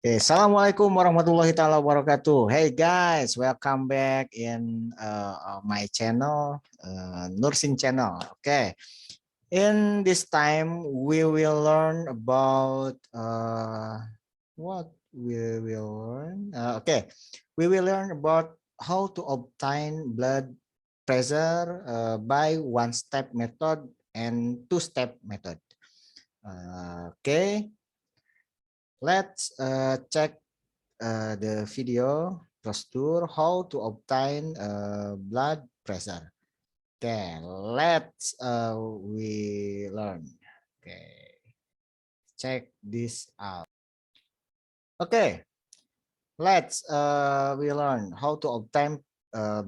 Assalamualaikum warahmatullahi taala wabarakatuh. Hey guys, welcome back in my channel, Nursing Channel. Okay, in this time we will learn about what we will learn. We will learn about how to obtain blood pressure by one-step method and two-step method. Okay. Let's check the video procedure how to obtain blood pressure. Okay, let's we learn. Okay, check this out. Okay, let's we learn how to obtain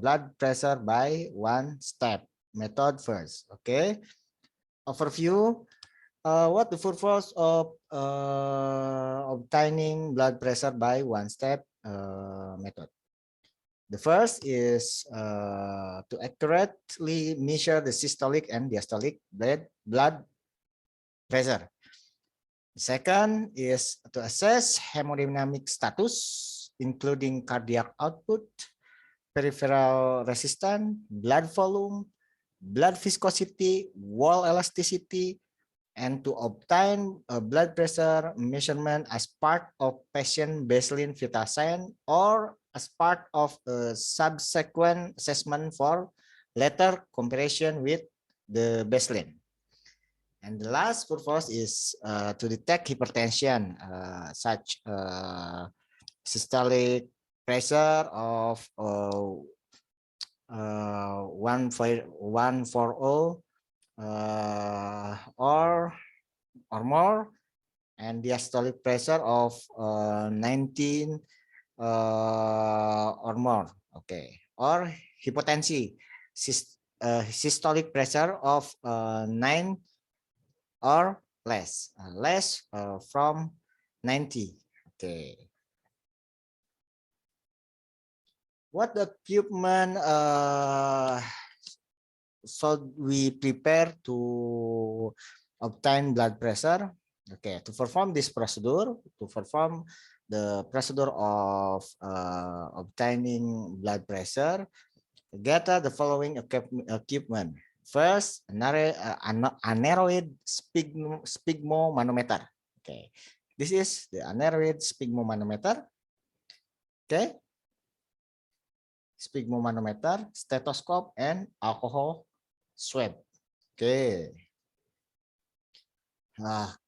blood pressure by one step method first. Okay, overview. What the purpose of obtaining blood pressure by one step method? The first is to accurately measure the systolic and diastolic blood pressure. The second is to assess hemodynamic status, including cardiac output, peripheral resistance, blood volume, blood viscosity, wall elasticity, and to obtain a blood pressure measurement as part of patient baseline vital sign or as part of a subsequent assessment for later comparison with the baseline. And the last purpose is to detect hypertension, such systolic pressure of 140 or more, and diastolic pressure of 19 or more. Okay, or hypotensi, systolic pressure of 9 or less, from 90. Okay. What equipment should we prepare to obtain blood pressure? Okay, to perform this procedure, the procedure of obtaining blood pressure, gather the following equipment. First, aneroid sphygmomanometer. Okay, this is the aneroid sphygmomanometer. Okay, sphygmomanometer, stethoscope, and alcohol swab. Okay.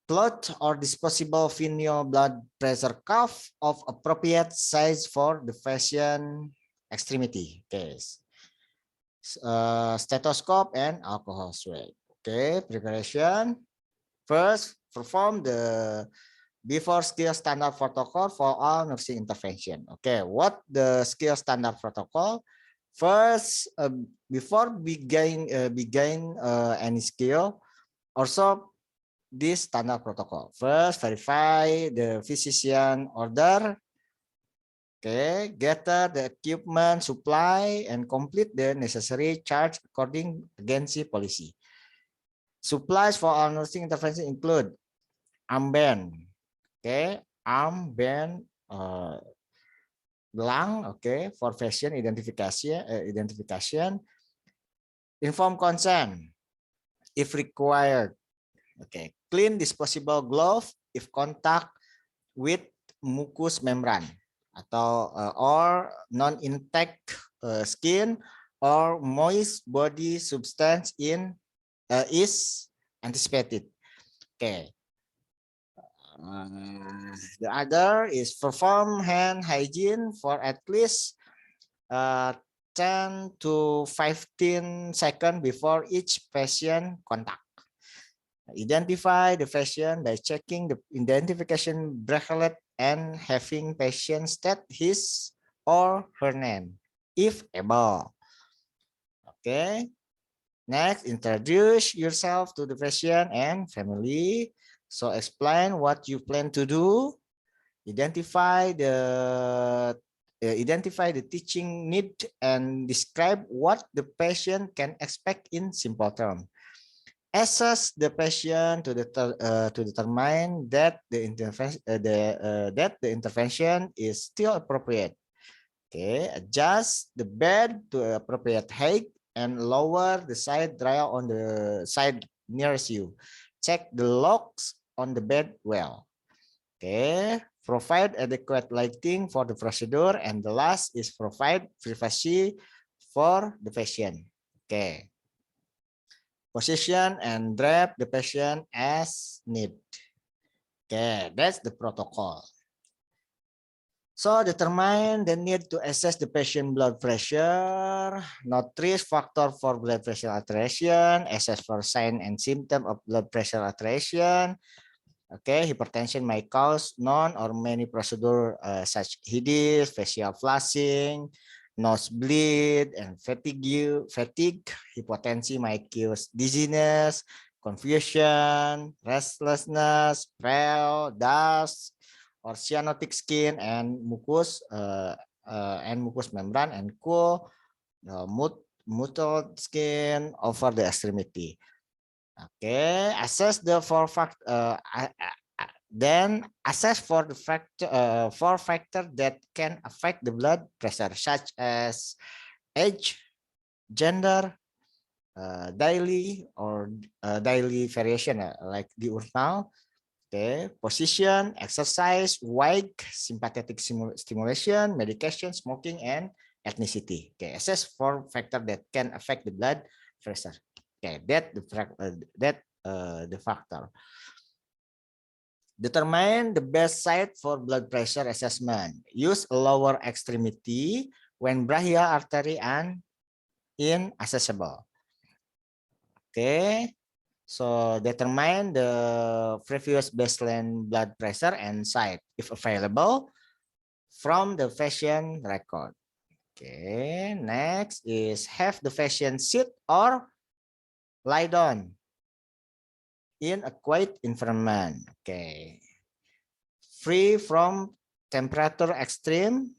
Cloth or disposable Vinio blood pressure cuff of appropriate size for the patient extremity. Okay. Stethoscope and alcohol swab. Okay, preparation. First, perform the before skill standard protocol for all nursing intervention. Okay, what the skill standard protocol? First, before begin any skill, also this standard protocol. First, verify the physician order. Okay, gather the equipment supply and complete the necessary charge according agency policy. Supplies for all nursing intervention include armband, okay, armband, gelang, okay, for patient identification, informed consent if required, okay, clean disposable glove if contact with mucous membrane atau or non-intact skin or moist body substance is anticipated. Okay. The other is perform hand hygiene for at least 10 to 15 seconds before each patient contact. Identify the patient by checking the identification bracelet and having patient state his or her name, if able. Okay. Next, introduce yourself to the patient and family. So explain what you plan to do. Identify the teaching need and describe what the patient can expect in simple terms. Assess the patient to determine that the intervention is still appropriate. Okay, adjust the bed to appropriate height and lower the side rail on the side nearest you. Check the locks on the bed well. Okay, provide adequate lighting for the procedure, and the last is provide privacy for the patient. Okay, position and drape the patient as need. Okay, that's the protocol. So determine the need to assess the patient blood pressure, not risk factor for blood pressure alteration, assess for sign and symptom of blood pressure alteration. Okay, hypertension may cause none or many procedure such HIDIS, facial flushing, nosebleed, and fatigue. Hypotension might cause dizziness, confusion, restlessness, pale, dust, or cyanotic skin and mucus membrane, and cool mottled skin over the extremity. Okay, assess the then assess for the factor that can affect the blood pressure, such as age, gender, daily variation like diurnal. Okay, position, exercise, weight, sympathetic stimulation, medication, smoking, and ethnicity. Okay, assess for factor that can affect the blood pressure. Okay, the factor. Determine the best site for blood pressure assessment. Use a lower extremity when brachial artery and inaccessible. Okay, so determine the previous baseline blood pressure and site, if available, from the patient record. Okay, next is have the patient sit or lie down in a quiet environment. Okay, free from temperature extreme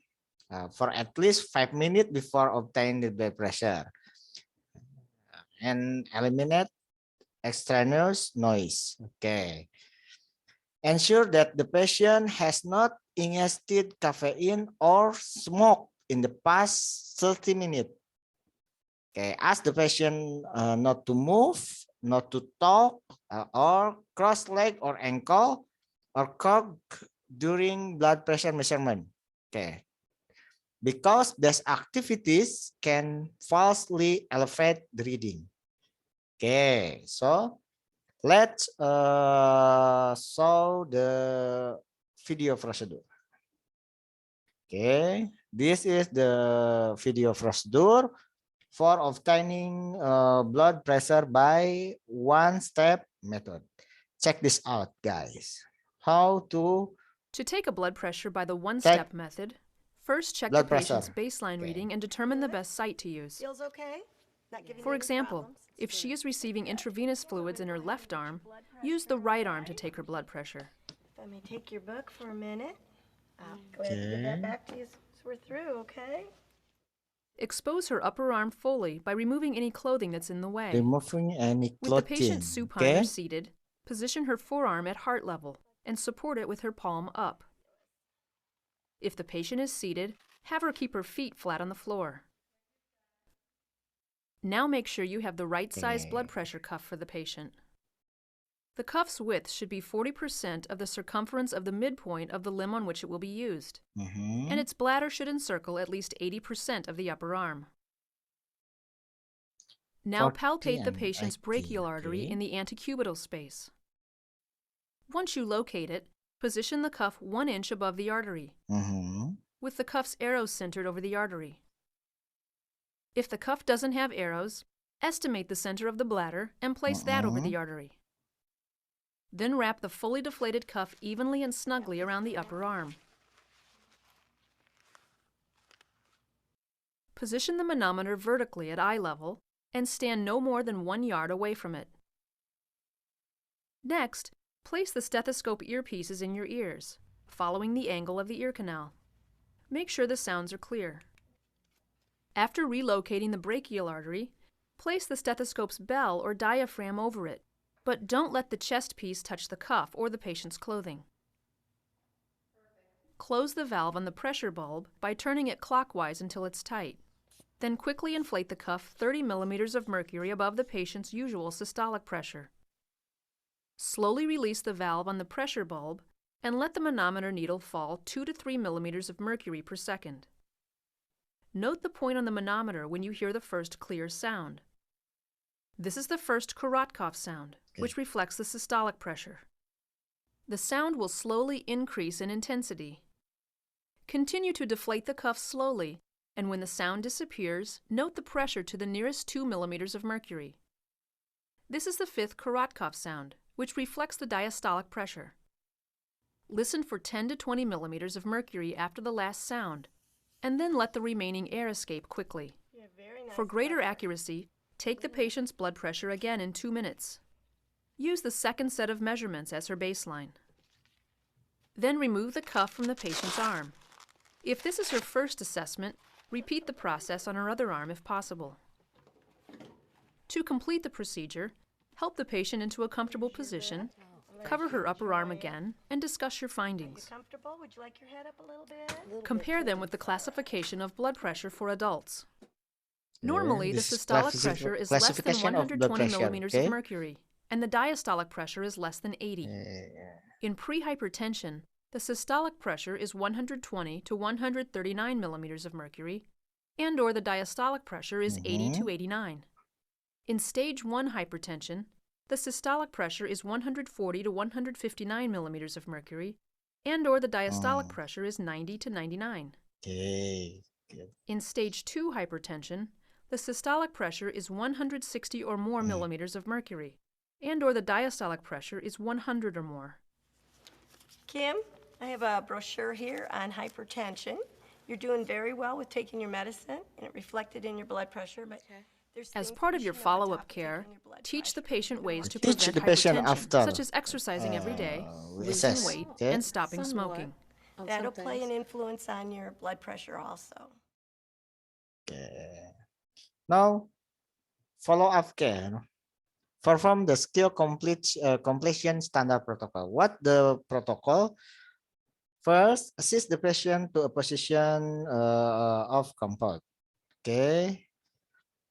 for at least 5 minutes before obtaining the blood pressure, and eliminate extraneous noise. Okay. Ensure that the patient has not ingested caffeine or smoke in the past 30 minutes. Okay. Ask the patient not to move, not to talk, or cross leg or ankle, or cough during blood pressure measurement. Okay. Because these activities can falsely elevate the reading. Okay, so let's show the video procedure. Okay, this is the video procedure for obtaining blood pressure by one-step method. Check this out, guys. How to take a blood pressure by the one-step method, first check the patient's baseline reading and determine the best site to use. Feels okay? For example, if she is receiving intravenous fluids in her left arm, use the right arm to take her blood pressure. If I may take your book for a minute, I'll go ahead and give that back to you so we're through, okay? Expose her upper arm fully by removing any clothing that's in the way. Removing any clothing. With the patient supine or seated, position her forearm at heart level and support it with her palm up. If the patient is seated, have her keep her feet flat on the floor. Now make sure you have the right size blood pressure cuff for the patient. The cuff's width should be 40% of the circumference of the midpoint of the limb on which it will be used, and its bladder should encircle at least 80% of the upper arm. Now palpate the patient's brachial artery in the antecubital space. Once you locate it, position the cuff 1 inch above the artery, with the cuff's arrows centered over the artery. If the cuff doesn't have arrows, estimate the center of the bladder and place that over the artery. Then wrap the fully deflated cuff evenly and snugly around the upper arm. Position the manometer vertically at eye level and stand no more than 1 yard away from it. Next, place the stethoscope earpieces in your ears, following the angle of the ear canal. Make sure the sounds are clear. After relocating the brachial artery, Place the stethoscope's bell or diaphragm over it, but don't let the chest piece touch the cuff or the patient's clothing. Close the valve on the pressure bulb by turning it clockwise until it's tight. Then quickly inflate the cuff 30 millimeters of mercury above the patient's usual systolic pressure. Slowly release the valve on the pressure bulb and let the manometer needle fall 2 to 3 millimeters of mercury per second. Note the point on the manometer when you hear the first clear sound. This is the first Korotkov sound, which reflects the systolic pressure. The sound will slowly increase in intensity. Continue to deflate the cuff slowly, and when the sound disappears, note the pressure to the nearest 2 millimeters of mercury. This is the fifth Korotkov sound, which reflects the diastolic pressure. Listen for 10 to 20 millimeters of mercury after the last sound, and then let the remaining air escape quickly. For greater accuracy, take the patient's blood pressure again in 2 minutes. Use the second set of measurements as her baseline. Then remove the cuff from the patient's arm. If this is her first assessment, repeat the process on her other arm if possible. To complete the procedure, help the patient into a comfortable position, cover her upper arm again, and discuss your findings. Comfortable? Would you like your head up a little bit? Compare them with the classification of blood pressure for adults. Normally, the systolic pressure is less than 120 millimeters of mercury, and the diastolic pressure is less than 80. In prehypertension, the systolic pressure is 120 to 139 millimeters of mercury, and/or the diastolic pressure is 80 to 89. In stage 1 hypertension, the systolic pressure is 140 to 159 millimeters of mercury, and/or the diastolic pressure is 90 to 99. In stage 2 hypertension, the systolic pressure is 160 or more millimeters of mercury, and/or the diastolic pressure is 100 or more. Kim, I have a brochure here on hypertension. You're doing very well with taking your medicine, and it reflected in your blood pressure. But as part of your follow-up care, teach the patient ways to prevent hypertension, such as exercising every day, losing weight, and stopping smoking. That'll play an influence on your blood pressure also. Now, follow-up care. Perform the skill completion standard protocol. What the protocol? First, assist the patient to a position of comfort. Okay.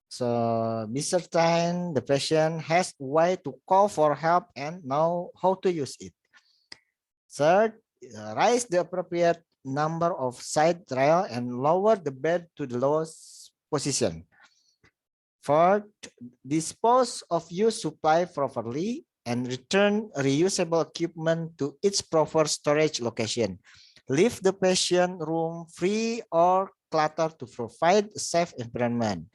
So be certain the patient has a way to call for help and know how to use it. Third, raise the appropriate number of side rail and lower the bed to the lowest position. Fourth, dispose of used supply properly and return reusable equipment to its proper storage location. Leave the patient room free or cluttered to provide a safe environment.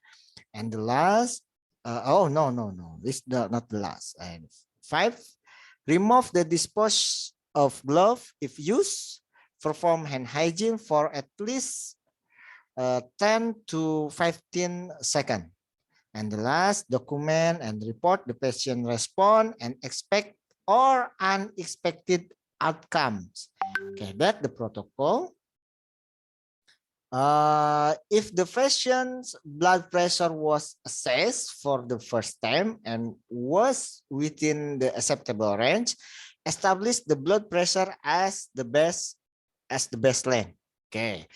And the last, this is not the last. And 5, remove the dispose of glove if used. Perform hand hygiene for at least 10 to 15 seconds. And the last, document and report the patient response and expect or unexpected outcomes. Okay, that's the protocol. If the patient's blood pressure was assessed for the first time and was within the acceptable range, establish the blood pressure as the baseline. Okay.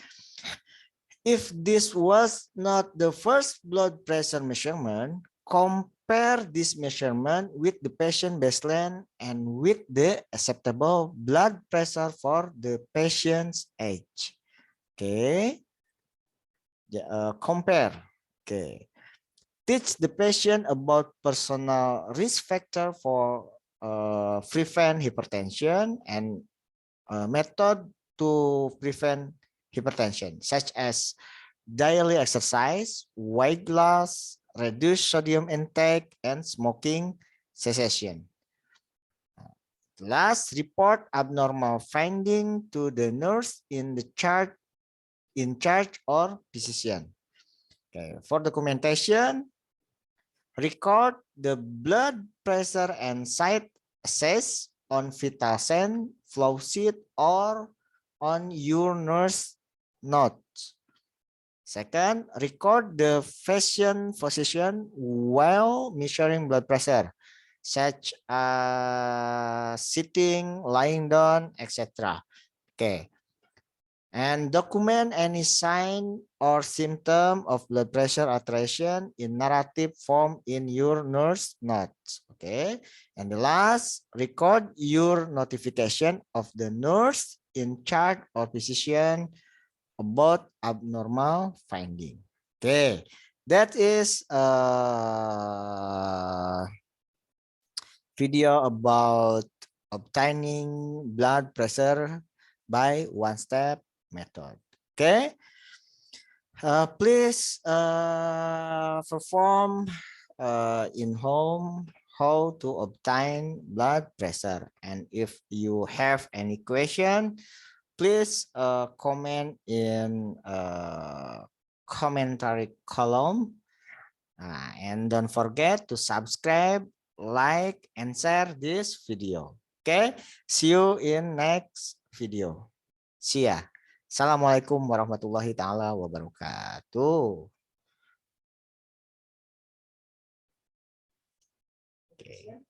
If this was not the first blood pressure measurement, compare this measurement with the patient baseline and with the acceptable blood pressure for the patient's age. Okay. Compare. Okay. Teach the patient about personal risk factor for prevent hypertension and method to prevent hypertension, such as daily exercise, weight loss, reduced sodium intake, and smoking cessation. Last, report abnormal finding to the nurse in charge or physician. Okay. For documentation, record the blood pressure and site assess on VitalSend, flow sheet, or on your nurse notes. Second, record the facial position while measuring blood pressure, such as sitting, lying down, etc. Okay. And document any sign or symptom of blood pressure alteration in narrative form in your nurse notes. Okay. And the last, record your notification of the nurse in charge or physician about abnormal finding. Okay, that is a video about obtaining blood pressure by one-step method. Okay, please perform in home how to obtain blood pressure, and if you have any question, please comment in commentary column, and don't forget to subscribe, like, and share this video. Okay, see you in next video. See ya. Assalamualaikum warahmatullahi taala wabarakatuh. Okay.